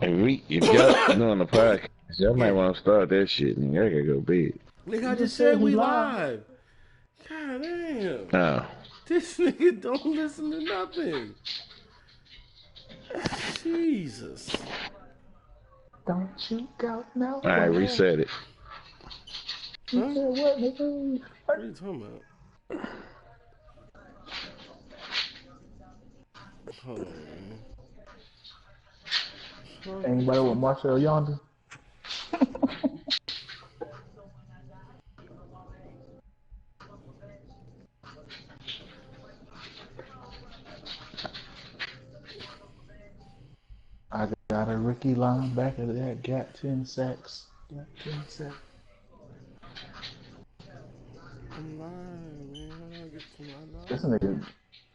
If y'all doing the podcast, y'all might want to start that shit, and y'all gotta go bed. Nigga, I You just just said said he we lied. live. God damn. Oh, This nigga don't listen to nothing. Jesus. Don't you go all right, nowhere. reset it. You Huh? said what, nigga? What are you talking about? Hold on, man. Anybody with Marcel yonder? I got a rookie linebacker that got 10 sacks. Got 10 sacks. I'm lying, man. How do I get to my This live? nigga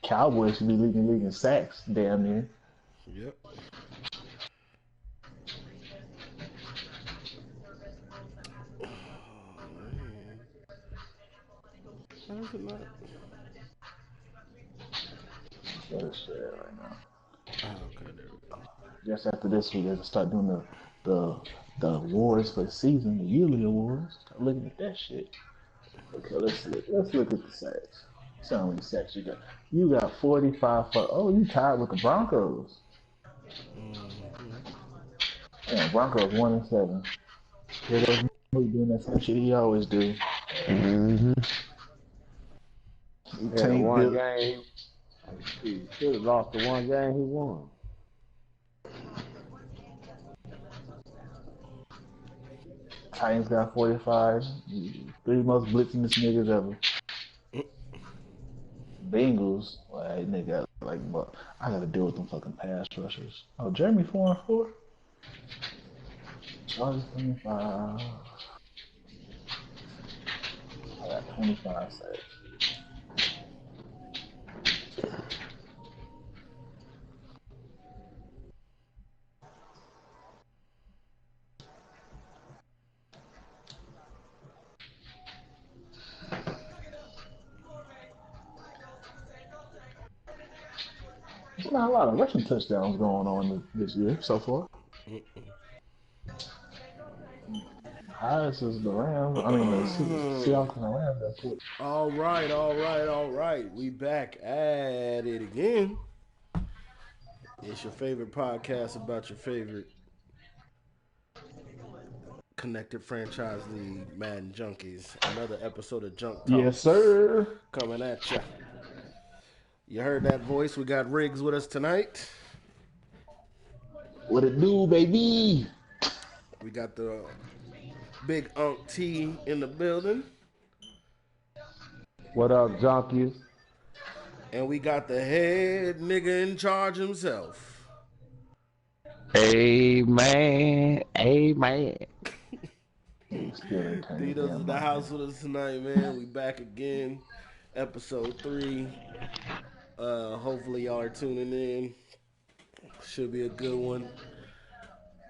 Cowboys should be leading sacks, damn near. Yep. Oh, man. How does it not? That shit right now. Oh, okay, there we go. Just after this week, they start doing the the awards for the season, the yearly awards. Start looking at that shit. Okay, let's look at the sacks. See how many sacks you got. You got 45 for. Oh, you tied with the Broncos. Mm-hmm. Yeah, Broncos 1-7. Here goes Mike doing that same shit he always do. Mm-hmm. Yeah, the Tank one Bill. game he should have lost the one game he won. Titans got 45. Three most blitzingest niggas ever. Bengals, like nigga, like, but I gotta deal with them fucking pass rushers. Oh, Jeremy 4-4. Chargers 25. I got 25 sacks. There's not a lot of rushing touchdowns going on this year so far. Highest is the Rams. I mean, the Seahawks and the Rams. That's it. All right, all right, all right. We back at it again. It's your favorite podcast about your favorite connected franchise league, Madden Junkies. Another episode of Junk Yes, Talks sir. coming at ya. You heard that voice? We got Riggs with us tonight. What it do, baby? We got the big Unc T in the building. What up, junkies? And we got the head nigga in charge himself. Amen. Amen. Still ain't turned his Dito's damn in the mic house on. with us tonight, man. We back again. Episode 3. Hopefully y'all are tuning in. Should be a good one.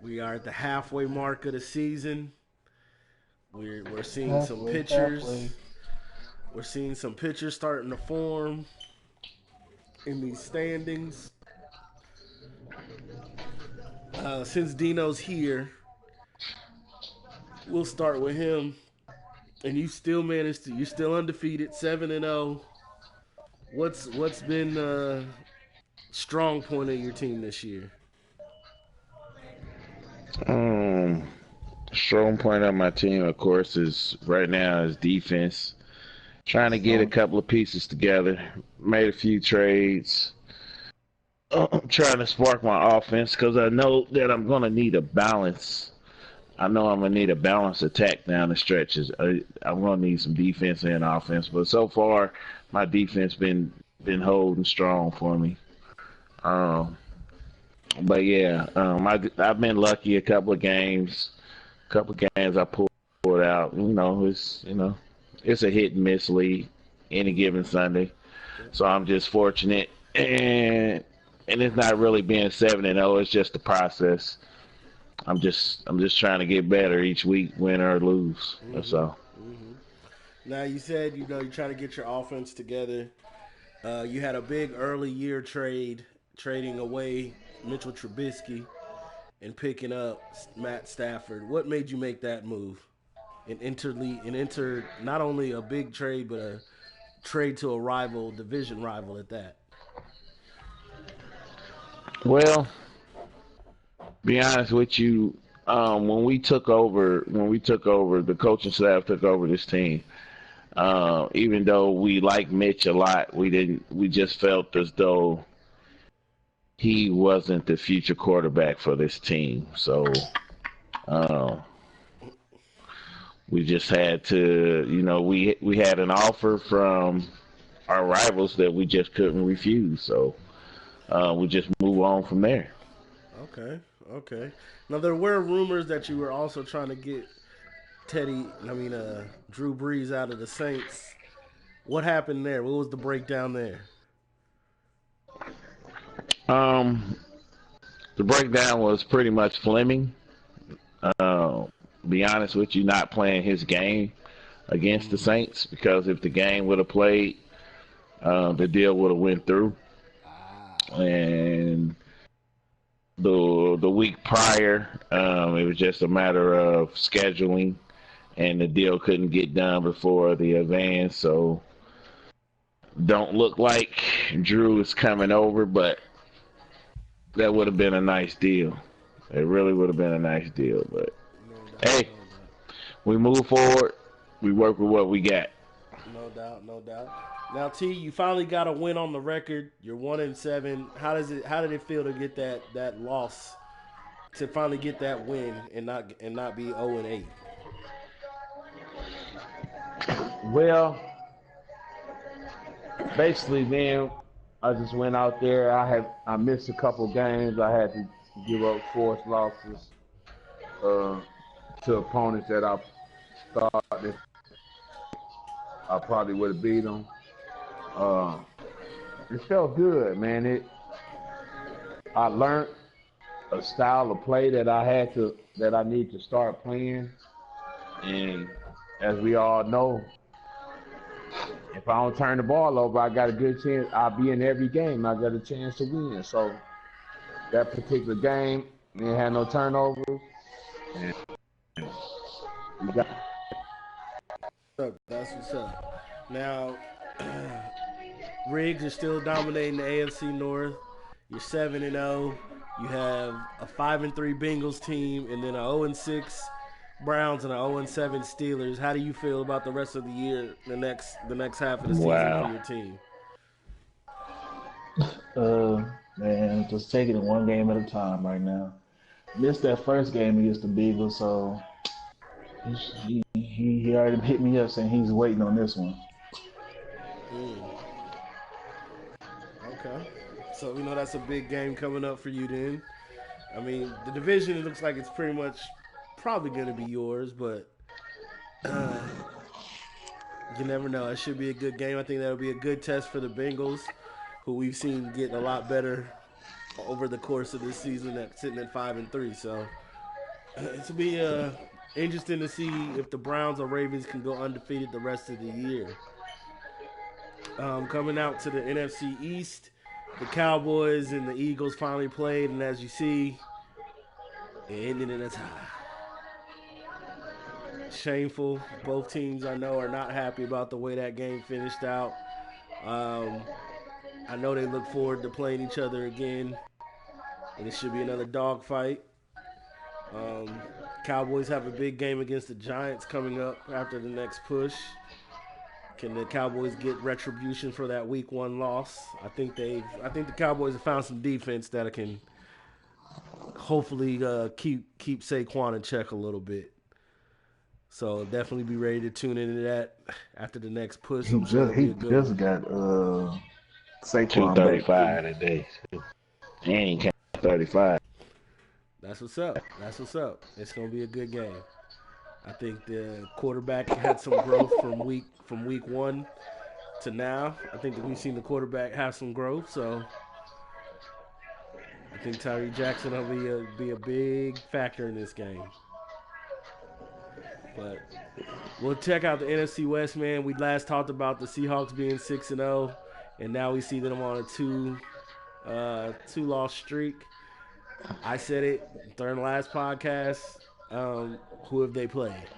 We are at the halfway mark of the season. We're seeing some pictures. We're seeing some pictures starting to form in these standings. Since Dino's here, we'll start with him. And you still managed to. You're still undefeated, 7-0. What's been strong point of your team this year? Um, strong point of my team, of course, is right now is defense. Trying to get a So, couple of pieces together. Made a few trades. I'm trying to spark my offense because I know that I'm gonna need a balance. I know I'm gonna need a balanced attack down the stretches. I'm gonna need some defense and offense, but so far my defense been holding strong for me. Um, but yeah, I've been lucky a couple of games. Couple of games I pulled out. It's a hit and miss league any given Sunday. So I'm just fortunate, and it's not really being 7-0. It's just the process. I'm just trying to get better each week, win or lose. That's Mm-hmm. all. Mm-hmm. Now you said you try to get your offense together. You had a big early year trade, trading away Mitchell Trubisky and picking up Matt Stafford. What made you make that move and enter not only a big trade but a trade to a rival, division rival at that? Well, be honest with you, when we took over, the coaching staff took over this team. Even though we like Mitch a lot, we didn't. We just felt as though he wasn't the future quarterback for this team. So um, we just had to, we had an offer from our rivals that we just couldn't refuse. So we just move on from there. Okay, okay. Now there were rumors that you were also trying to get Drew Brees out of the Saints. What happened there? What was the breakdown there? Um, the breakdown was pretty much Fleming. Uh, be honest with you, not playing his game against the Mm. Saints, because if the game would have played, the deal would have went through. Ah, And the week prior, it was just a matter of scheduling, and the deal couldn't get done before the advance. So don't look like Drew is coming over, but that would have been a nice deal. It really would have been a nice deal. But no doubt, hey, no doubt. we move forward. We work with what we got. No doubt, no doubt. Now, T, you finally got a win on the record. You're 1-7. How did it feel to get that loss, to finally get that win and not be 0-8? Well, basically, man, I just went out there. I missed a couple games. I had to give up forced losses uh, to opponents that I thought that I probably would have beat them. Uh, it felt good, man. I learned a style of play that I need to start playing. And as we all know, if I don't turn the ball over, I got a good chance. I'll be in every game. I got a chance to win. So that particular game, we didn't have no turnovers, and we got. That's what's up. Now, Riggs are still dominating the AFC North. You're 7-0. You have a 5-3 Bengals team, and then a 0-6 Browns and a 0-7 Steelers. How do you feel about the rest of the year, the next half of the season for Wow. your team? Uh, Man, just taking it one game at a time right now. Missed that first game against the Beagles, so he already hit me up saying he's waiting on this one. Mm, okay. So we know that's a big game coming up for you then. I mean, the division, it looks like it's pretty much probably going to be yours, but uh, you never know. It should be a good game. I think that'll be a good test for the Bengals, who we've seen get a lot better over the course of this season, at sitting at 5-3. So it'll be interesting to see if the Browns or Ravens can go undefeated the rest of the year. Coming out to the NFC East, the Cowboys and the Eagles finally played, and as you see, it ended in a tie. Shameful. Both teams I know are not happy about the way that game finished out. Um, I know they look forward to playing each other again, and it should be another dogfight. Um, Cowboys have a big game against the Giants coming up after the next push. Can the Cowboys get retribution for that Week 1 loss? I think the Cowboys have found some defense that can hopefully keep Saquon in check a little bit. So definitely be ready to tune into that after the next push. I'm sure it'll be He a good just one. got Saquon back. 235 today. And he came 35. That's what's up. That's what's up. It's gonna be a good game. I think the quarterback had some growth from week 1 to now. I think that we've seen the quarterback have some growth. So I think Tyree Jackson will be a big factor in this game. But we'll check out the NFC West, man. We last talked about the Seahawks being 6-0, and now we see them on a two loss streak. I said it during the last podcast. Who have they played?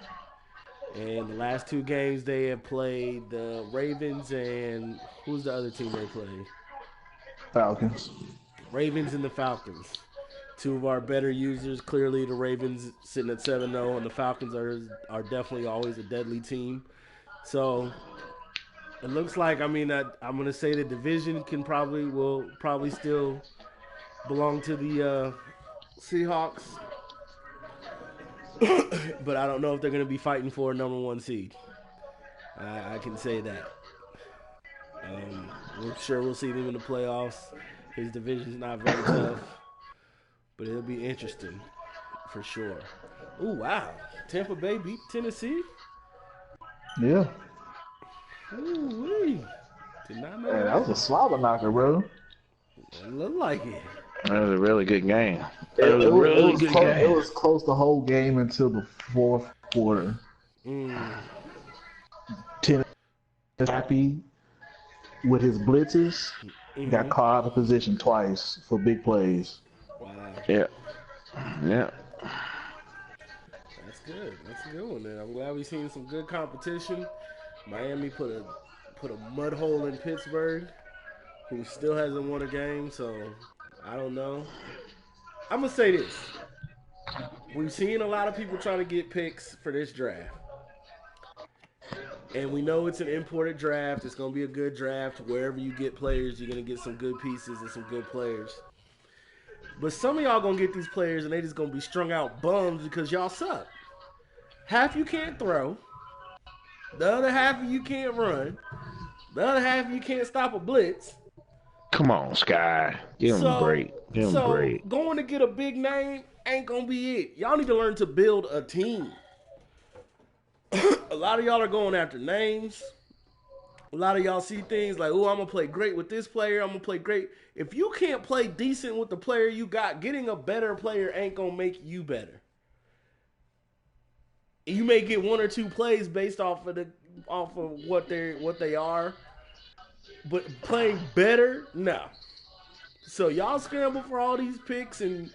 And the last two games they have played the Ravens and who's the other team they played? Falcons. Ravens and the Falcons. Two of our better users. Clearly, the Ravens sitting at 7-0, and the Falcons are definitely always a deadly team. So it looks like I'm going to say the division will probably still belong to the Seahawks, but I don't know if they're going to be fighting for a number one seed. I can say that. We're sure we'll see them in the playoffs. His division's not very tough, but it'll be interesting for sure. Oh wow, Tampa Bay beat Tennessee. Yeah. Ooh-wee. Did not know Man, that that. was a slobber knocker, bro. It looked like it. That was a really good game. It, That was it a was, really good close, it game. was close the whole game until the fourth quarter. Tennessee happy with his blitzes. Got caught out of position twice for big plays. Wow, Yeah. Yeah. that's good. That's a good one. Then I'm glad we've seen some good competition. Miami put a mud hole in Pittsburgh, who still hasn't won a game. So I don't know. I'm gonna say this: we've seen a lot of people trying to get picks for this draft. And we know it's an imported draft. It's going to be a good draft. Wherever you get players, you're going to get some good pieces and some good players. But some of y'all going to get these players and they just going to be strung out bums because y'all suck. Half you can't throw. The other half of you can't run. The other half of you can't stop a blitz. Come on, Sky. Give him a break. Give him a break. Going to get a big name ain't going to be it. Y'all need to learn to build a team. A lot of y'all are going after names. A lot of y'all see things like, oh, I'm going to play great with this player. I'm going to play great. If you can't play decent with the player you got, getting a better player ain't going to make you better. You may get one or two plays based off of what they are. But playing better, no. So y'all scramble for all these picks and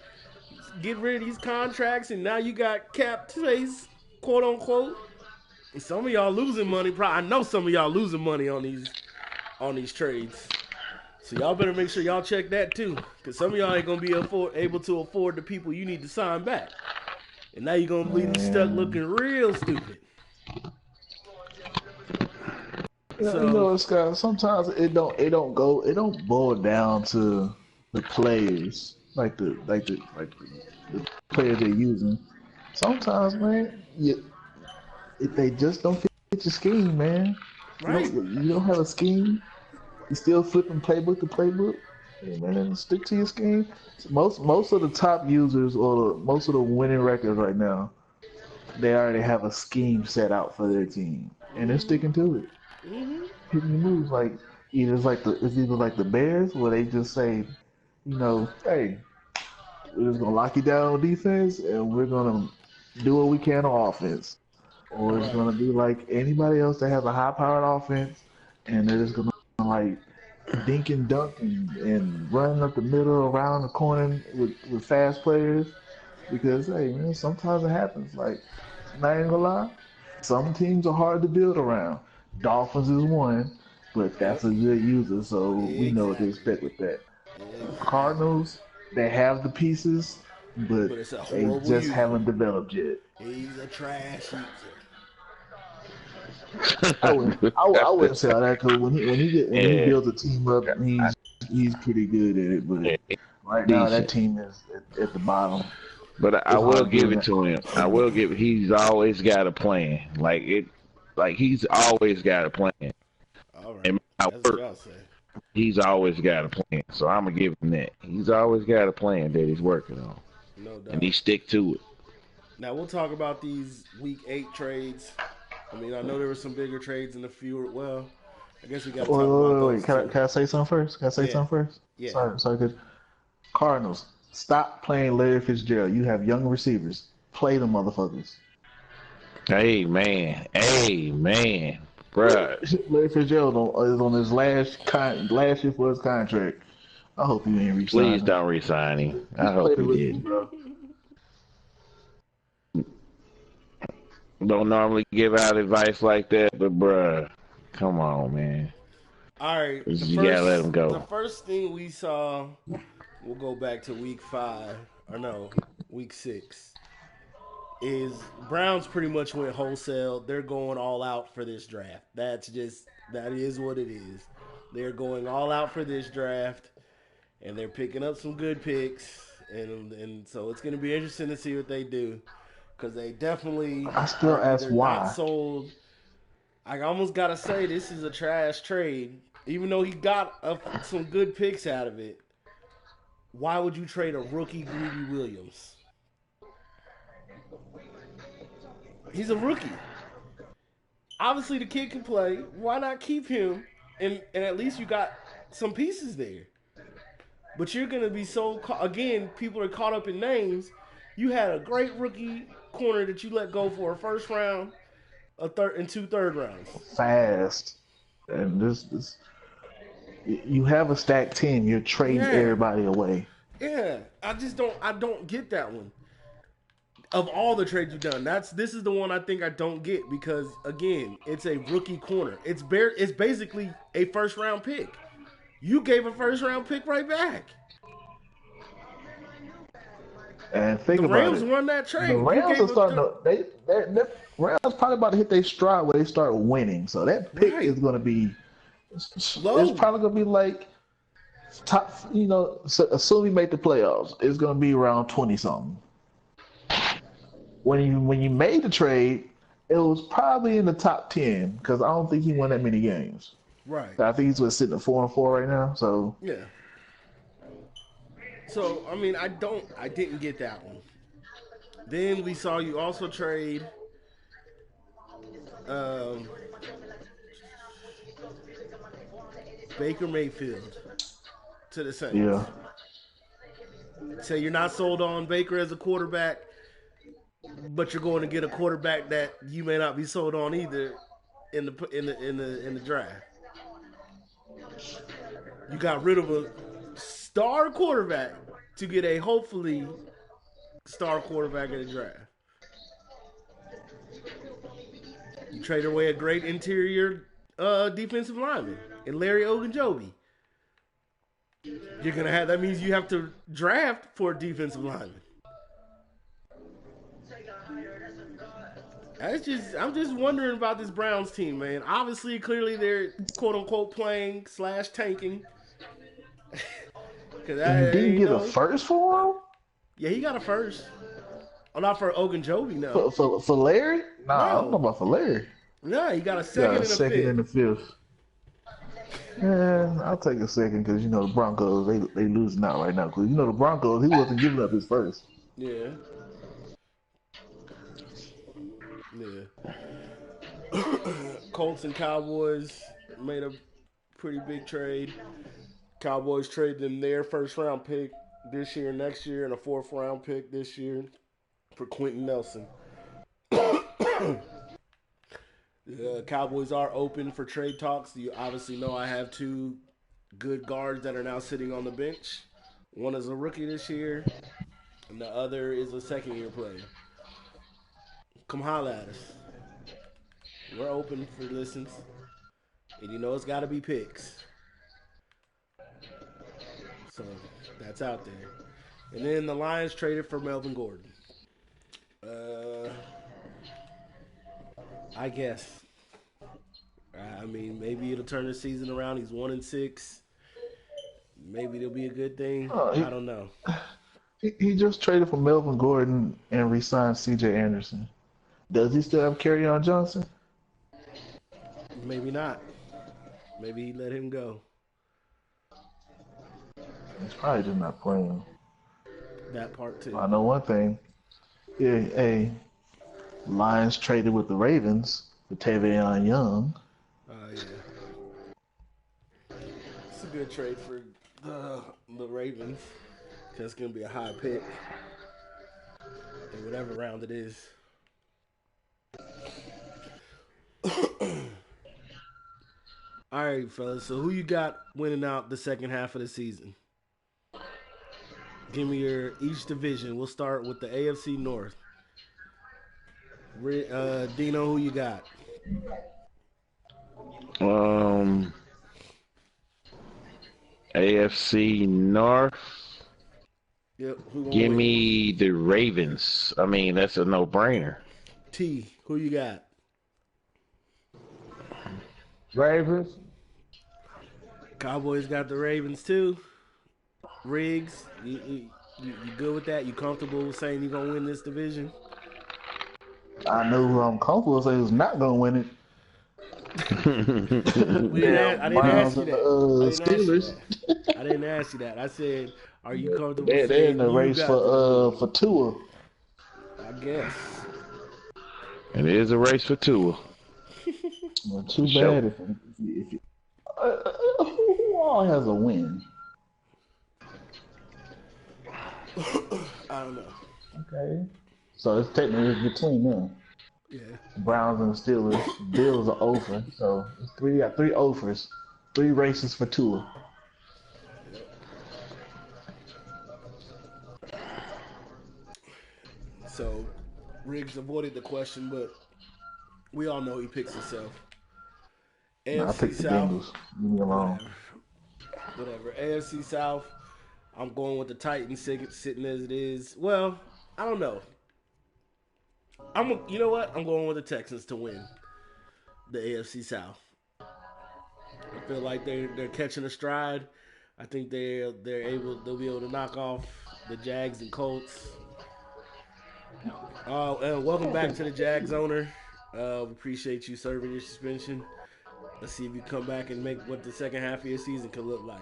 get rid of these contracts, and now you got cap space, quote unquote. And some of y'all losing money. I know some of y'all losing money on these trades. So y'all better make sure y'all check that too, because some of y'all ain't gonna be able to afford the people you need to sign back, and now you're gonna be stuck looking real stupid. So, you know, Scott, sometimes it don't boil down to the players, like the players they're using. Sometimes, man, if they just don't fit your scheme, man. Right. You don't have a scheme. You still flipping playbook to playbook. Hey, man, stick to your scheme. Most of the top users or most of the winning records right now, they already have a scheme set out for their team, and they're sticking to it. Hitting the moves like it's either like the Bears where they just say, you know, hey, we're just gonna lock you down on defense and we're gonna do what we can on offense. Or it's gonna be like anybody else that has a high-powered offense, and they're just gonna like dink and dunk and run up the middle, around the corner with fast players. Because hey, man, sometimes it happens. Like, I'm not even gonna lie, some teams are hard to build around. Dolphins is one, but that's a good user, so we know what to expect with that. Cardinals, they have the pieces, but it's a they horrible just user. haven't developed yet. He's a trash user. I wouldn't say all that, because when he builds a team up, he's pretty good at it. But right now, that team is at the bottom. But I will give it to him. He's always got a plan. He's always got a plan. All right. That's what y'all say. He's always got a plan. So I'm gonna give him that. He's always got a plan that he's working on. No doubt. And he stick to it. Now we'll talk about these week 8 trades. I mean, I know there were some bigger trades in the few. Well, I guess we got to talk about those. Can I say something first? Yeah. Sorry. Good. Cardinals, stop playing Larry Fitzgerald. You have young receivers. Play the motherfuckers. Hey man, bruh. Larry Fitzgerald is on his last year for his contract. I hope you ain't Please resigning. don't resign him. He I hope played a he rookie, didn't. bro. Don't normally give out advice like that, but bruh, come on, man. All right, You gotta let him the go. first thing we saw, we'll go back to week 5 or no, week 6. Is Browns pretty much went wholesale. They're going all out for this draft. That is what it is. They're going all out for this draft, and they're picking up some good picks, and so it's going to be interesting to see what they do because they definitely I still are ask either not why. sold. I almost gotta say this is a trash trade, even though he got some good picks out of it. Why would you trade a rookie Greedy Williams? He's a rookie. Obviously, the kid can play. Why not keep him? And at least you got some pieces there. But you're gonna be so again. People are caught up in names. You had a great rookie corner that you let go for a first round, a third, and 2 third rounds. Fast. And this you have a stacked team. You're trading Yeah, everybody away. yeah. I don't get that one. Of all the trades you've done, this is the one I think I don't get because again, it's a rookie corner. It's basically a first round pick. You gave a first round pick right back. And The think about Rams it. won that The trade. You Rams are gave a starting to they're Rams probably about to hit their stride where they start winning. So that pick right is gonna be it's low. probably gonna be like top so assume we make the playoffs, it's gonna be around 20 something. When you made the trade, it was probably in the top 10 because I don't think he won that many games. Right. I think he's sitting at 4-4 right now. So Yeah. So I mean, I didn't get that one. Then we saw you also trade um, Baker Mayfield to the yeah, Saints. Say you're not sold on Baker as a quarterback, but you're going to get a quarterback that you may not be sold on either in the draft. You got rid of a star quarterback to get a hopefully star quarterback in the draft. You trade away a great interior defensive lineman and Larry Ogunjobi. You're gonna have that means you have to draft for a defensive lineman. I'm just wondering about this Browns team, man. Obviously, clearly they're quote unquote playing slash tanking. Cause and you didn't you get a know, first for him yeah, he got a first. Oh, not for Ogunjobi, no, for Larry. Nah, I don't know no, about for Larry. no. He got a You got second a and a second fifth. and a fifth. Yeah, I'll take a second because the Broncos they losing out right now because the Broncos he wasn't giving up his first. Yeah, yeah. Colts and Cowboys made a pretty big trade. Cowboys traded them their first round pick this year, next year, and a fourth round pick this year for Quentin Nelson. The Cowboys are open for trade talks. You obviously know I have 2 good guards that are now sitting on the bench. One is a rookie this year, and the other is a second year player. Come holla at us. We're open for listens. And you know it's got to be picks. So that's out there. And then the Lions traded for Melvin Gordon. Uh, I guess. I mean, maybe it'll turn the season around. He's 1-6. Maybe it'll be a good thing. Oh, I don't know. he just traded for Melvin Gordon and re-signed C.J. Anderson. Does he still have on Johnson? Maybe not. Maybe he let him go. He's probably just not playing. That part too. I know one thing. Yeah, hey, Lions traded with the Ravens for Tavion Young. Yeah. It's a good trade for the Ravens. That's gonna be a high pick in whatever round it is. All right, fellas. So who you got winning out the second half of the season? Give me your each division. We'll start with the AFC North. Dino, who you got? Um, AFC North. Yep. Who gonna Give win? me the Ravens. I mean, that's a no-brainer. T. Who you got? Ravens. Cowboys got the Ravens too. Riggs, you good with that? You comfortable with saying you're gonna win this division? I know who I'm comfortable saying who's not gonna win it. I Damn didn't ask Browns you and the that. I didn't ask you Steelers. that. I didn't ask you that. I said, are you comfortable They're in saying the you race got the division? for Tua. I guess. It is a race for Tua, Well, for too sure. bad if you, who all has a win? I don't know. Okay, so it's technically between them. Yeah. Browns and the Steelers. Bills are over, so it's three got three overs, three races for Tua. Yep. So Riggs avoided the question, but we all know he picks himself. No, I AFC picked the South, Bengals. Leave me alone. whatever, whatever. AFC South, I'm going with the Titans sitting as it is. Well, I don't know. You know what? I'm going with the Texans to win the AFC South. I feel like they're catching a stride. I think they'll be able to knock off the Jags and Colts. And welcome back to the Jags owner. We appreciate you serving your suspension. Let's see if you come back and make what the second half of your season could look like.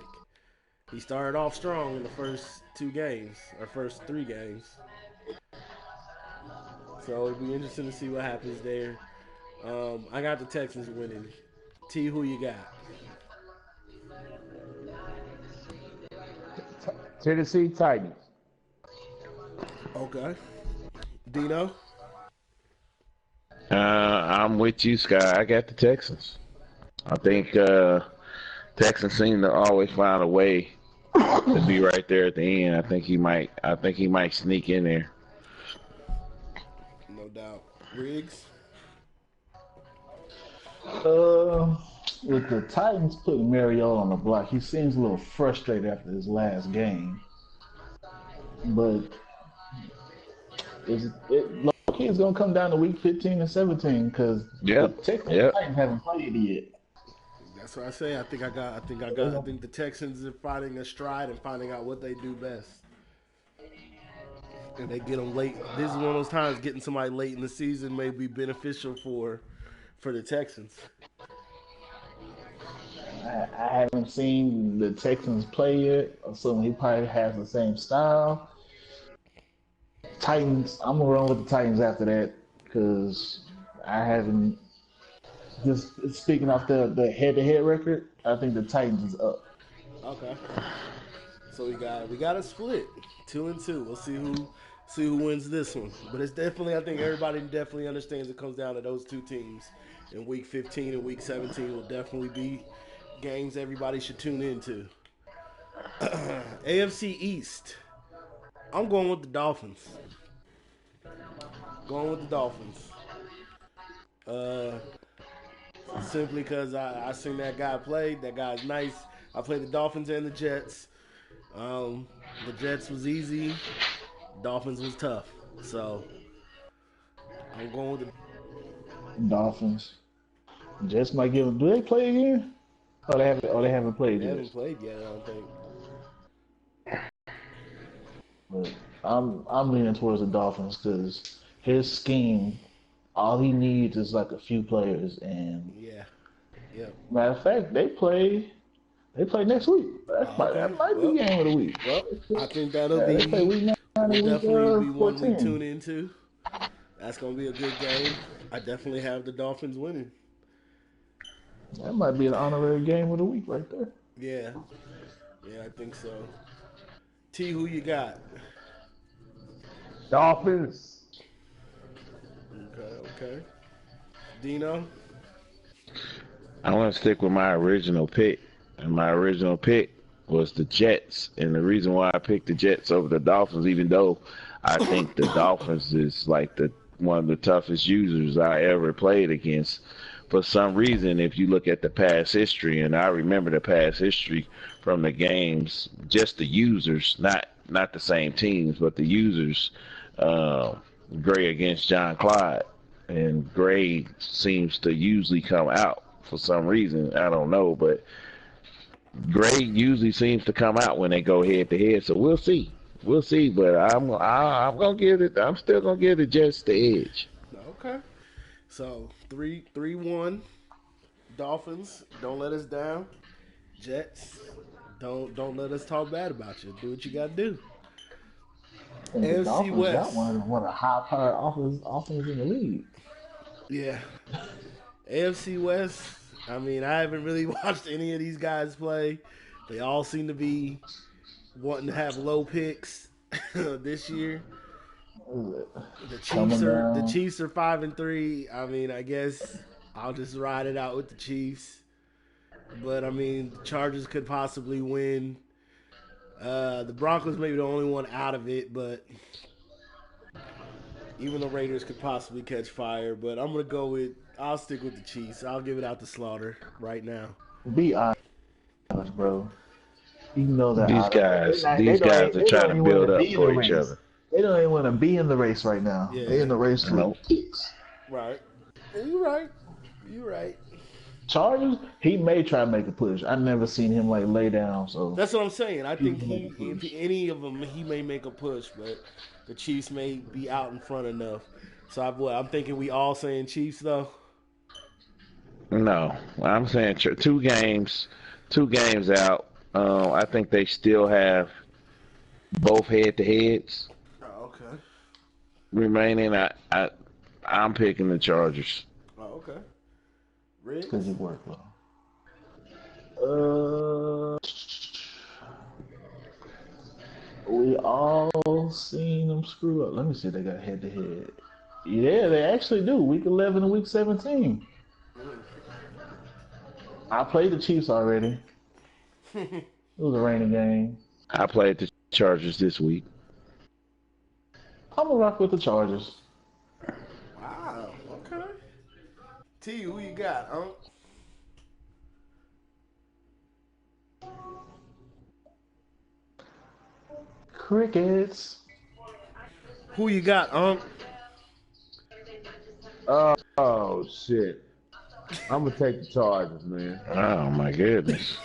He started off strong in the first two games, or first three games. So it'll be interesting to see what happens there. I got the Texans winning. T, who you got? Tennessee Titans. Okay. Dino? I'm with you, Sky. I got the Texans. I think Texans seem to always find a way to be right there at the end. I think he might. I think he might sneak in there. No doubt. Riggs? Uh, with the Titans putting Mariota on the block, he seems a little frustrated after his last game. But it's gonna come down to week 15 and 17 because the Yep. Texans Yep. Titans haven't played yet. That's what I say. I think the Texans are finding a stride and finding out what they do best. And they get them late. This is one of those times getting somebody late in the season may be beneficial for the Texans. I haven't seen the Texans play yet, so he probably has the same style. Titans, I'm gonna run with the Titans after that because I haven't. Just speaking off the head-to-head record, I think the Titans is up. Okay. So we got a split, 2-2. We'll see who wins this one. But it's definitely I think everybody definitely understands it comes down to those two teams. In week 15 and week 17 will definitely be games everybody should tune into. AFC East. I'm going with the Dolphins. Going with the Dolphins. Uh, simply because I seen that guy play. That guy's nice. I played the Dolphins and the Jets. The Jets was easy. Dolphins was tough. So I'm going with the. Dolphins. Jets might give them. Do they play again? Oh, they haven't. Oh, they haven't played They yet. haven't played yet. I don't think. But I'm leaning towards the Dolphins because his scheme, all he needs is like a few players. And Yeah. Yep. matter of fact, they play next week. Okay. That might be Well. game of the week. Well. I think that'll Yeah, they play be. week 9 Will and week definitely be one we 14. tune into. That's gonna be a good game. I definitely have the Dolphins winning. That might be an honorary game of the week right there. Yeah. Yeah, I think so. T, who you got? Dolphins. Okay. Okay. Dino. I want to stick with my original pick, and my original pick was the Jets, and the reason why I picked the Jets over the Dolphins, even though I think the Dolphins is like the one of the toughest users I ever played against. For some reason, if you look at the past history, and I remember the past history from the games, just the users, not the same teams, but the users. Uh, Gray against John Clyde, and Gray seems to usually come out for some reason. I don't know, but Gray usually seems to come out when they go head to head. So we'll see. We'll see, but I'm gonna give it. I'm still gonna give the Jets the edge. Okay. So 3-1. Dolphins, don't let us down. Jets, don't let us talk bad about you. Do what you gotta do. And the AFC Dolphins got West. one of the high powered offense in the league. Yeah. AFC West. I mean, I haven't really watched any of these guys play. They all seem to be wanting to have low picks this year. Coming The down. Chiefs are 5-3. I mean, I guess I'll just ride it out with the Chiefs. But I mean, the Chargers could possibly win. The Broncos may be the only one out of it, but even the Raiders could possibly catch fire. But I'm gonna go with. I'll stick with the Chiefs. I'll give it out to Slaughter right now. Be honest, bro. You know they're These out of it. guys, these guys are They trying don't to even want build to up be in the for each race. other. They don't even want to be in the race right now. Yeah. They in the race for Nope. kicks. Right. You're right. You're right. Chargers, he may try to make a push. I never seen him like lay down. So That's what I'm saying. I think make a if push. any of them, he may make a push, but the Chiefs may be out in front enough. So I'm thinking we all saying Chiefs though. No, I'm saying two games out. I think they still have both head to heads Oh, okay. remaining. I'm picking the Chargers. Oh, okay. Because Riggs. it worked well. We all seen them screw up. Let me see if they got head to head. Yeah, they actually do. Week 11 and week 17. I played the Chiefs already. It was a rainy game. I played the Chargers this week. I'm gonna rock with the Chargers. Wow. Okay. T, who you got? Crickets. Who you got? Oh shit! I'm gonna take the Chargers, man. Oh my goodness.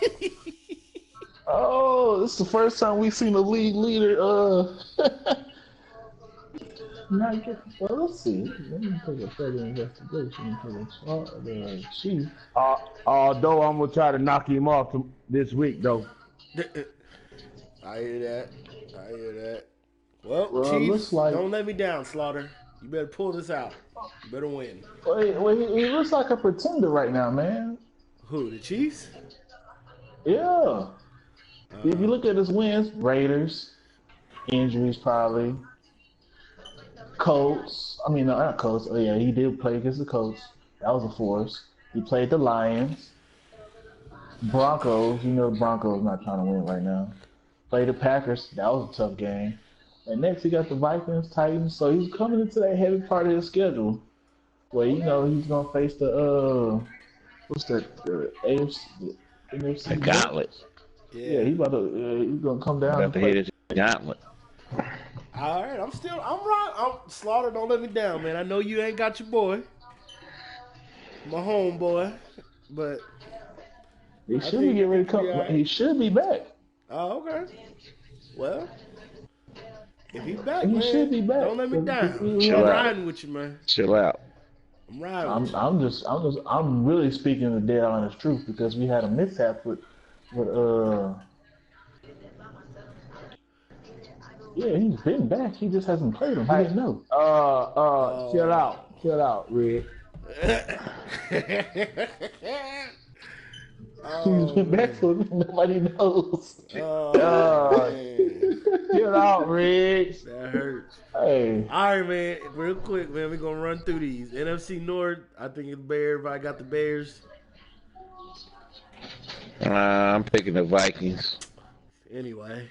Oh, this is the first time we've seen a league leader. Not get. Well, let's see. Let me take a further investigation into the Chiefs. Although I'm gonna try to knock him off this week, though. I hear that. I hear that. Well, Well, it Chiefs, looks like- don't let me down, Slaughter. You better pull this out. You better win. Well, he looks like a pretender right now, man. Who? The Chiefs? Yeah. If you look at his wins, Raiders, injuries probably. Colts. I mean, no, not Colts. Oh, yeah, he did play against the Colts. That was a force. He played the Lions. Broncos. You know, the Broncos not trying to win right now. Played the Packers. That was a tough game. And next, he got the Vikings, Titans. So he's coming into that heavy part of his schedule. Well, you know, he's going to face the, what's that? The AFC, the NFC. The gauntlet. Yeah, he's gonna come down. About to hit his gauntlet. All right, I'm right. Slaughter, don't let me down, man. I know you ain't got your boy, my homeboy, but He should be getting ready to come. right. He should be back. oh, okay. Well, if he's back, He man, should be back. don't let me down. Chill I'm out. riding with you, man. Chill out. I'm riding with you. I'm really speaking the dead honest truth because we had a mishap with yeah, he's been back. He just hasn't played him. He didn't know. Chill out, Rick. He's been back so nobody knows. Man. Chill out, Rick. That hurts. Hey, All right, man. Real quick, man. We're going to run through these. NFC North, I think it's Bears. Everybody got the Bears. I'm picking the Vikings. Anyway,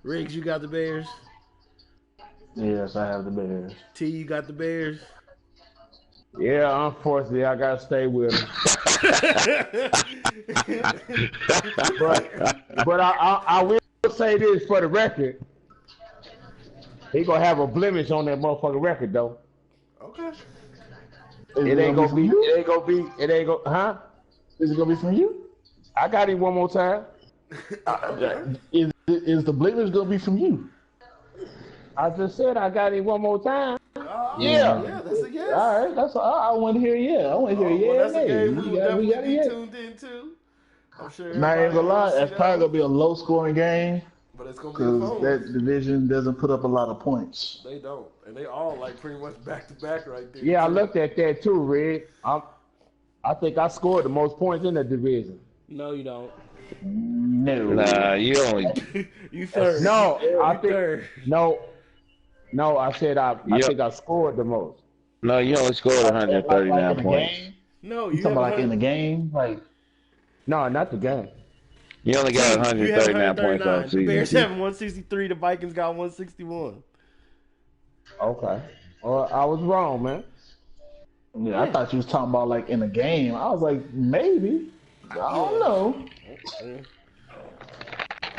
Riggs, you got the Bears. Yes, I have the Bears. T, you got the Bears. Yeah, unfortunately, I gotta stay with him. But I will say this for the record. He gonna have a blemish on that motherfucking record though. Okay. It ain't gonna from be. you? It ain't gonna be. It ain't gonna. Huh? Is it gonna be from you? I got him one more time. Okay. Is the blemish gonna be from you? I just said I got him one more time. Yeah. Yeah, that's a yes. All right, that's all. I want to hear. Yeah, I want to hear. Well, Yeah, that's a hey, game we will we got definitely be yeah. tuned into. I'm sure Now, I ain't gonna everybody lie, wants to that's see probably that gonna be a low scoring game but it's gonna be a because phone. that division doesn't put up a lot of points. They don't, and they all like pretty much back to back right there. Yeah, I too. looked at that too, Red. I think I scored the most points in the division. No, you don't. No. Nah, you only You third. No, I You think third. no. I said I Yep. think I scored the most. no, you only scored Like 139 in the points. game? No, You you talking have about like in 100. the game? Like, No, not the game. You only got You have 139 points on the The Bears season. have 163. The Vikings got 161. Okay. Well, I was wrong, man. yeah, I thought you was talking about like in the game. I was like, maybe. I don't know.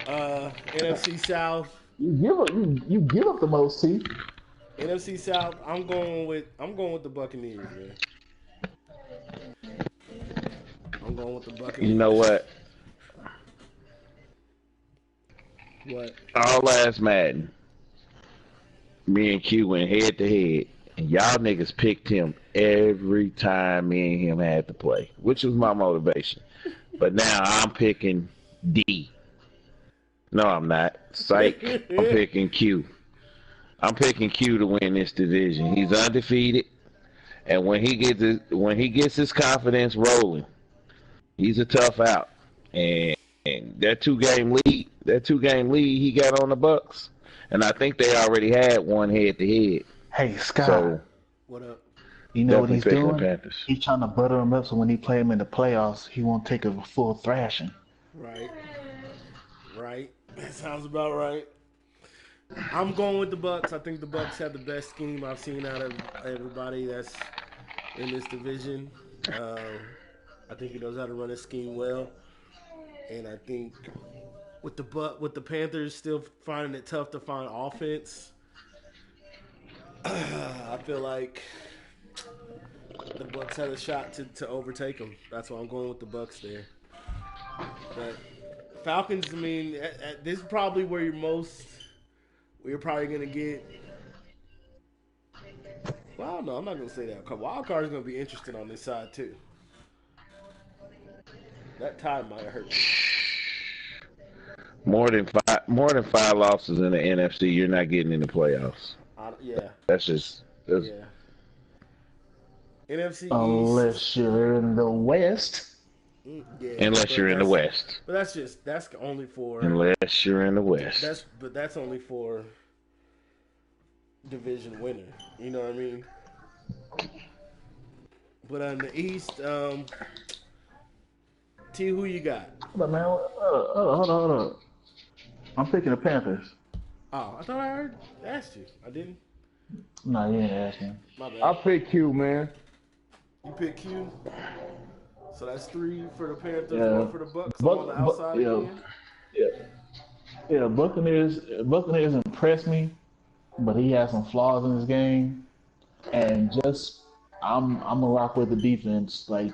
NFC South. You give up the most, T. NFC South. I'm going with the Buccaneers, man. I'm going with the Buccaneers. You know what? What? All last Madden, me and Q went head to head, and y'all niggas picked him every time me and him had to play, which was my motivation. But now I'm picking D. No, I'm not. Psych. I'm picking Q. I'm picking Q to win this division. He's undefeated, and when he gets his confidence rolling, he's a tough out. And that two game lead he got on the Bucks, and I think they already had one head to head. Hey, Scott. So What up? You know what definitely he's picking the doing? Panthers. He's trying to butter him up so when he play him in the playoffs, he won't take a full thrashing. Right. Right. That sounds about right. I'm going with the Bucks. I think the Bucks have the best scheme I've seen out of everybody that's in this division. I think he knows how to run his scheme well, and I think with the Panthers still finding it tough to find offense, I feel like the Bucks have a shot to overtake them. That's why I'm going with the Bucks there. But Falcons, I mean, this is probably where you're probably gonna get. Well, I don't know. I'm not gonna say that. Wild card is gonna be interesting on this side too. That tie might hurt me. More than five losses in the NFC, you're not getting in the playoffs. Yeah. That's Yeah. NFC East. Unless you're in the West. Yeah, unless you're in the West. But that's only for. Unless you're in the West. That's only for division winner. You know what I mean? But on the East, T, who you got? Hold on, man. Hold on. I'm picking the Panthers. Oh, I thought I asked you. I didn't. No, you ain't asking. My bad. I pick Q, man. You pick Q. So that's 3 for the Panthers, Yeah. 1 for the Bucks. I'm on the outside again. Yeah, Buccaneers impressed me, but he has some flaws in his game. And I'm gonna rock with the defense. Like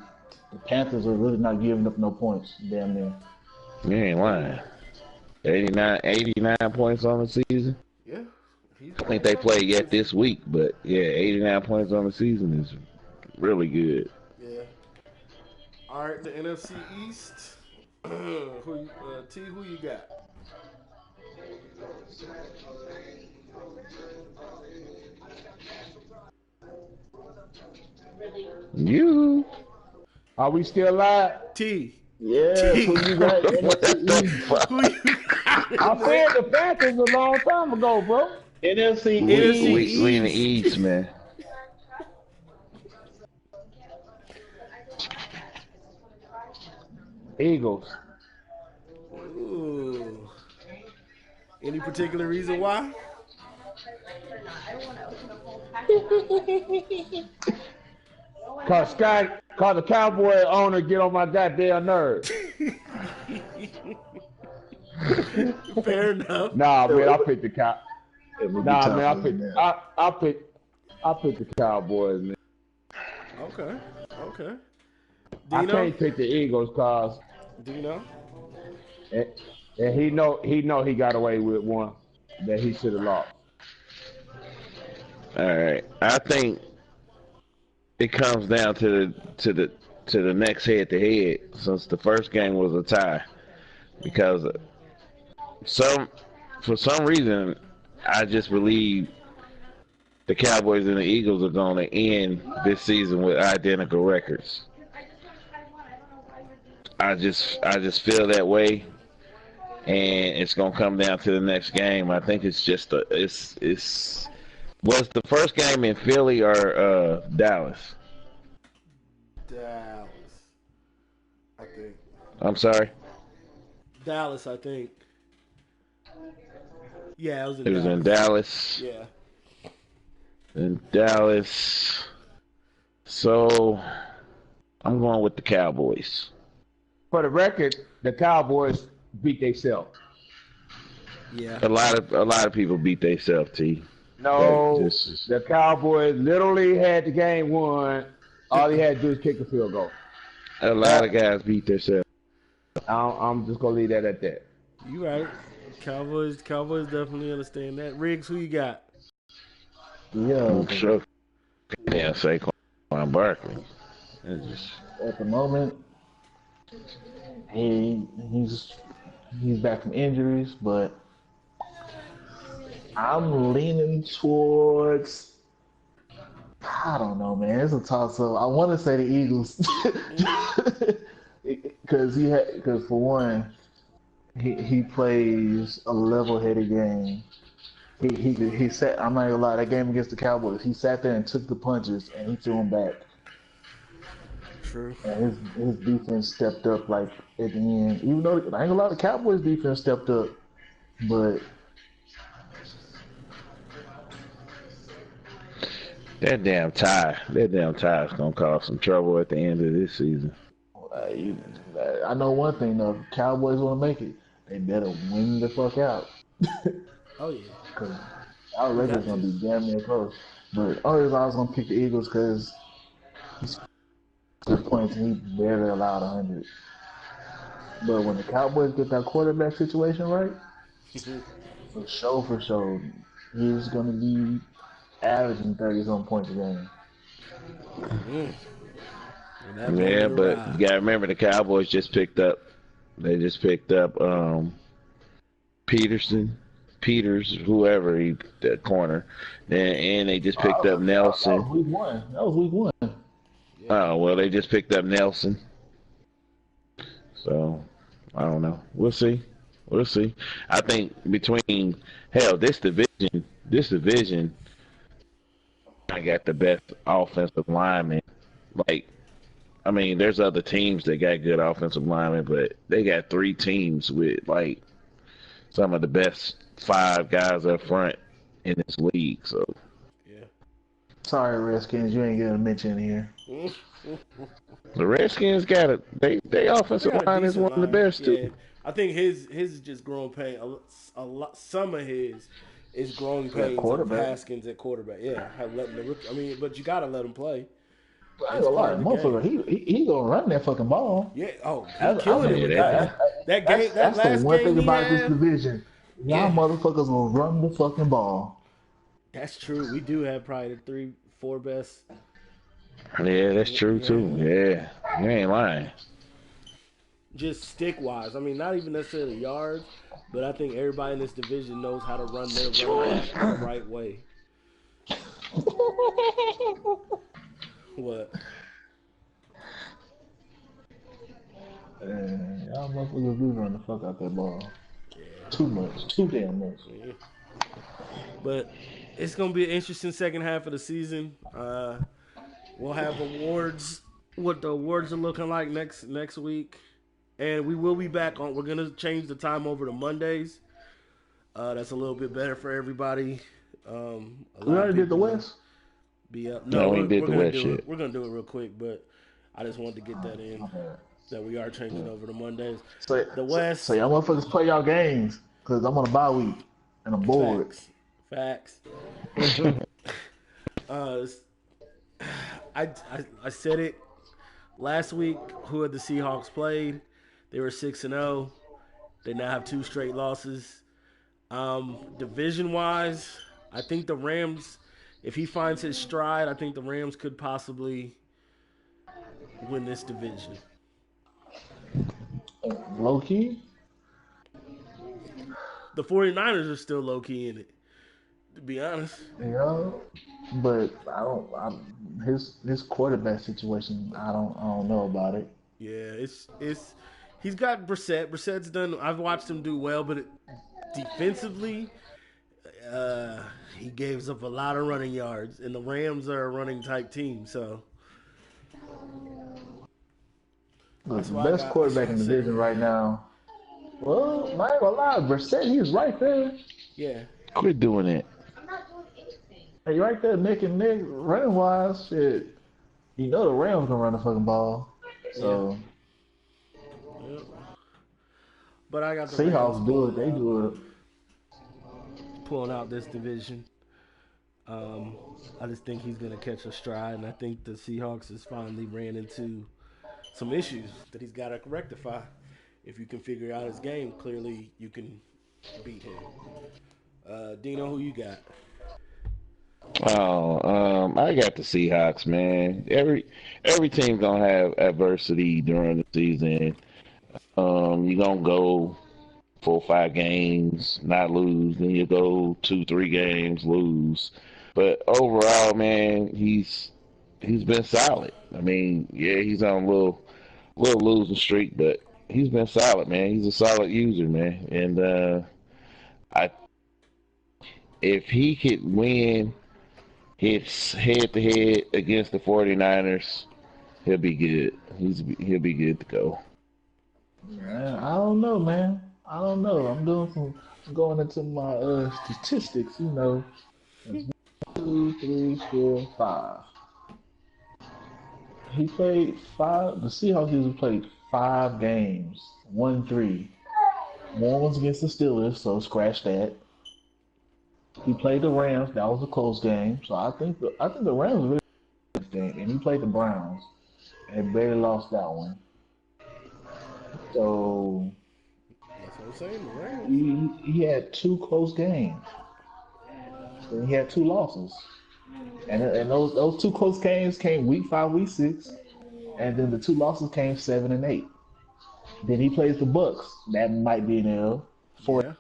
the Panthers are really not giving up no points, damn near. You ain't lying. 89 points on the season. Yeah. I think they played yet this week, but yeah, 89 points on the season is really good. Yeah. All right, the NFC East. Who you got? You. Are we still live? T. Yeah, who you got? Who you got? I said the Panthers a long time ago, bro. NFC We in the East, man. Eagles. Ooh. Any particular reason why? Cause the Cowboy owner get on my goddamn nerves. Fair enough. Nah, man, I picked the cow. It would be Nah, tough man, for him now. I picked the Cowboys, man. Okay. Okay. I Dino? can't pick the Eagles cause Dino? and, and he got away with one that he should have lost. All right. I think it comes down to the next head to head, since the first game was a tie, because some for some reason I just believe the Cowboys and the Eagles are going to end this season with identical records. I just feel that way, and it's going to come down to the next game. I think it's just it's was the first game in Philly or Dallas? Dallas. I think. I'm sorry. Dallas, I think. Yeah, it was in It was Dallas. in Dallas. Yeah. In Dallas. So I'm going with the Cowboys. For the record, the Cowboys beat themselves. Yeah. A lot of people beat themselves, T. No, Just- the Cowboys literally had the game won. All he had to do is kick a field goal. A lot of guys beat themselves. I'm just gonna leave that at that. You right. Cowboys definitely understand that. Riggs, who you got? Yeah, Sure. Yeah, Saquon Barkley. It's just at the moment, he's back from injuries, but I'm leaning towards. I don't know, man. It's a toss up. I want to say the Eagles because for one, he plays a level-headed game. He sat. I'm not gonna lie. That game against the Cowboys, he sat there and took the punches, and he threw them back. True. And his defense stepped up like at the end. Even though I ain't gonna lie, the Cowboys defense stepped up, but that damn tie is gonna cause some trouble at the end of this season. I know one thing though. If Cowboys want to make it, they better win the fuck out. Oh yeah. Cause our record's gonna be damn near close. But only reason I was gonna pick the Eagles because he's good points and he barely allowed 100. But when the Cowboys get that quarterback situation right, for sure, he's gonna be averaging 30-some points a game. Yeah, but you gotta remember the Cowboys just picked up. They just picked up Peters, whoever the corner, and they just picked up Nelson. That was week one. Oh well, they just picked up Nelson. So I don't know. We'll see. I think between this division, I got the best offensive lineman. Like, I mean, there's other teams that got good offensive linemen, but they got 3 teams with like some of the best 5 guys up front in this league. So Yeah. Sorry, Redskins, you ain't getting a mention here. the Redskins got it. They offensive They got a line is decent one of the line. best Yeah. too. I think his is just growing pain. A lot. Some of his is growing pains of quarterback. Haskins at quarterback. Yeah, have letting the rookie. I mean, but you gotta let him play. I ain't gonna lie, motherfucker, he gonna run that fucking ball. Yeah. Oh, That's- he killing I it mean, with that- that game. That That's last the one game thing he about had. this division. Y'all Yeah. motherfuckers will run the fucking ball. That's true. We do have probably the 3-4 best. Yeah, that's true too. Yeah, you ain't lying. Just stick wise. I mean, not even necessarily yards, but I think everybody in this division knows how to run their running back the right way. What? Y'all motherfuckers do run the fuck out that ball. Too much. Too damn much. Yeah. But it's gonna be an interesting second half of the season. We'll have awards. What the awards are looking like next week, and we will be back on. We're gonna change the time over to Mondays. That's a little bit better for everybody. A We lot of already did the people West. be up. No, No, we we're, ain't did we're the gonna West do it. shit. We're gonna do it real quick, but I just wanted to get that in. My bad. That we are changing over to Mondays. So, The so West, y'all motherfuckers play y'all games because I'm on a bye week and I'm bored. facts. Uh, I said it last week. Who had the Seahawks played? They were 6-0. They now have 2 straight losses. Division wise, I think the Rams. If he finds his stride, I think the Rams could possibly win this division. Low key, The 49ers are still low key in it, to be honest. you know, but I don't. His quarterback situation, I don't know about it. Yeah, it's he's got Brissett. Brissett's done. I've watched him do well, but defensively, uh, he gives up a lot of running yards, and the Rams are a running type team. So Look, that's the why I best got. That's why quarterback I in the said division right now. Well, I ain't gonna lie, Brissett, he's right there. yeah. Quit doing it. Hey, right there, neck and neck, running wise, shit. You know the Rams gonna run the fucking ball. Yeah. So Yep. But I got the Rams Seahawks do it. They do it. pulling out this division. I just think he's gonna catch a stride, and I think the Seahawks has finally ran into some issues that he's got to rectify. If you can figure out his game, clearly you can beat him. Dino, who you got? Oh, I got the Seahawks, man. Every team gonna have adversity during the season. You gonna go 4 or 5 games, not lose, then you go 2 3 games, lose. But overall, man, he's been solid. I mean, yeah, he's on a little losing streak, but he's been solid, man. He's a solid user, man. And I if he could win hits head to head against the 49ers, he'll be good. He'll be good to go. Man, I don't know, man. I don't know. I'm doing some going into my statistics. You know, it's 1, 2, 3, 4, 5. He played five. The Seahawks usually played 5 games. 1-3. One was against the Steelers, so scratch that. He played the Rams. That was a close game. So I think the Rams really thing. And he played the Browns and barely lost that one. So That's what I'm saying. The Rams. he had 2 close games. Then he had 2 losses. And those 2 close games came week 5, week 6, and then the 2 losses came 7 and 8. Then he plays the Bucks. That might be an L. Yeah.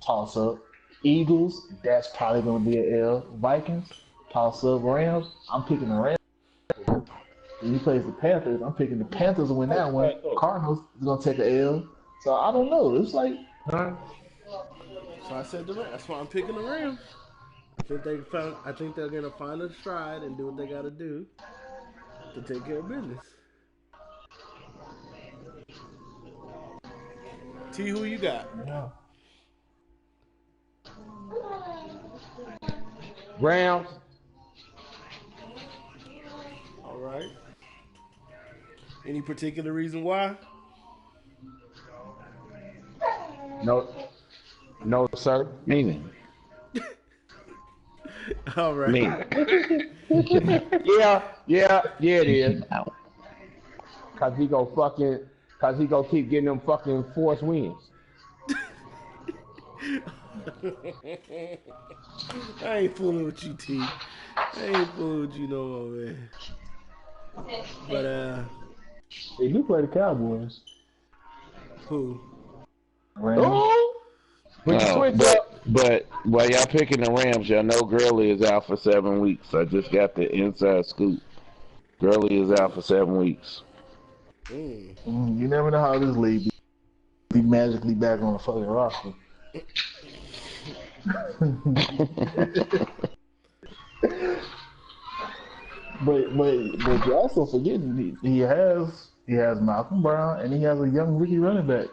Toss up. Eagles, that's probably going to be an L. Vikings, toss up. Rams, I'm picking the Rams. When he plays the Panthers, I'm picking the Panthers to win that one. Cardinals is going to take an L. So I don't know. It's like, So I said the Rams. That's why I'm picking the Rams. I think they're gonna find a stride and do what they gotta do to take care of business. T, who you got? yeah. Rams. All right. Any particular reason why? No, no, sir. Meaning, All right. meaning. Yeah, it is. Out. Cause he go keep getting them fucking forced wins. I ain't fooling with you, T. I ain't fooling with you no more, man. But They do play the Cowboys. who? Rams. Oh, when you No, switch up, but while y'all picking the Rams, y'all know Gurley is out for 7 weeks. I just got the inside scoop. Gurley is out for 7 weeks. You never know how this league be magically back on the fucking roster. but you're also forgetting he has Malcolm Brown and he has a young rookie running back.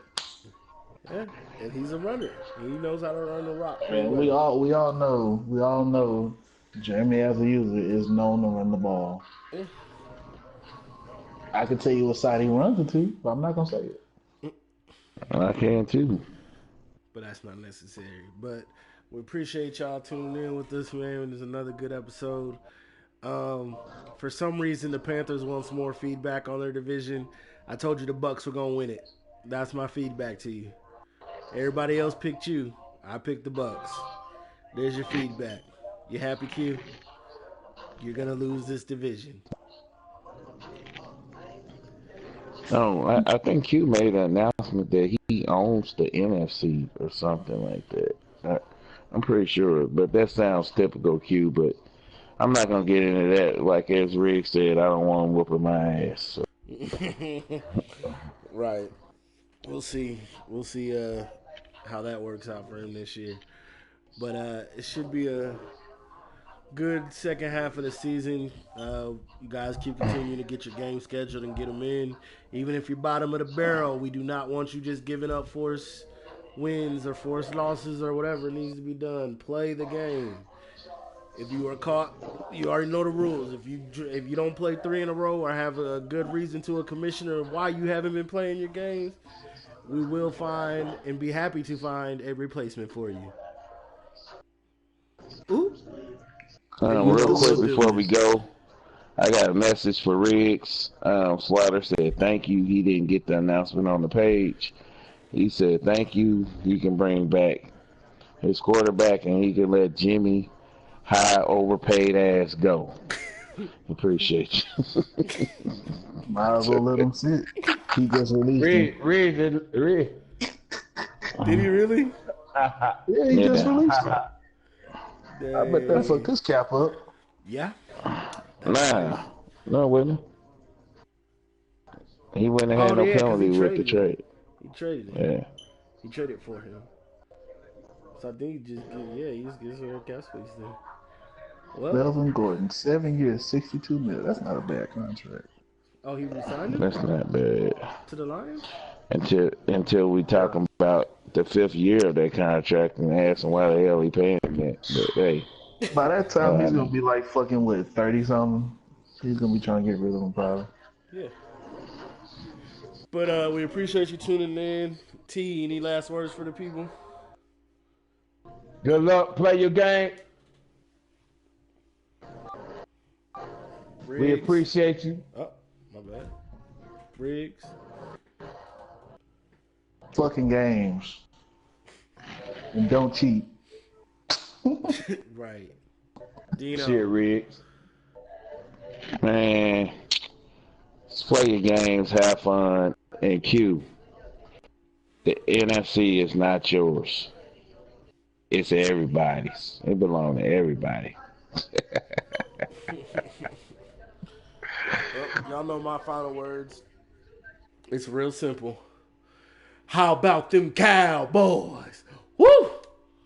Yeah, and he's a runner. He knows how to run the rock pretty Man, well. we all know Jeremy as a user is known to run the ball. Yeah. I can tell you what side he runs it to, but I'm not gonna say it. I can too. But that's not necessary. But we appreciate y'all tuning in with us, man. There's another good episode. Um, for some reason, the Panthers want some more feedback on their division. I told you the Bucks were gonna win it. That's my feedback to you. Everybody else picked you. I picked the Bucks. There's your feedback. You happy, Q? You're gonna lose this division. I think Q made an announcement that he owns the NFC or something like that. I'm pretty sure, but that sounds typical Q. But I'm not gonna get into that. Like as Rick said, I don't want him whooping my ass. So. Right. We'll see. We'll see how that works out for him this year. But it should be a good second half of the season. You guys keep continuing to get your games scheduled and get them in. Even if you're bottom of the barrel, we do not want you just giving up forced wins or forced losses or whatever needs to be done. Play the game. If you are caught, you already know the rules. If you don't play 3 in a row or have a good reason to a commissioner why you haven't been playing your games, we will find and be happy to find a replacement for you. Ooh, and you Real know quick we'll do before it. we go, I got a message for Riggs. Slaughter said thank you. He didn't get the announcement on the page. He said thank you. He can bring back his quarterback and he can let Jimmy high overpaid ass go. Appreciate you. Might as well let him sit. He just released him. Red. Did he really? Yeah, he just released him. I bet that fucked Dang. his cap up. Yeah. Nah, no, wasn't he? Wouldn't have Oh had no yeah, because he penalty with the traded him. trade. He traded him. Yeah. He traded for him. So I think he just gets her a cap space then. Well, Melvin Gordon, 7 years, 62 mil. That's not a bad contract. oh, he resigned him That's not bad. to the Lions. Until we talk about the 5th year of that contract and ask him why the hell he paying that. But hey, By that time, he's gonna um, be like fucking with 30 something. He's gonna be trying to get rid of him probably. Yeah. But we appreciate you tuning in. T, any last words for the people? Good luck. Play your game. We Riggs. appreciate you. Oh, my bad. Riggs. Fucking games. And don't cheat. Right. Dino. Shit, Riggs. man, just play your games, have fun, and Q. The NFC is not yours. It's everybody's. It belongs to everybody. Well, y'all know my final words. It's real simple. How about them Cowboys? Woo!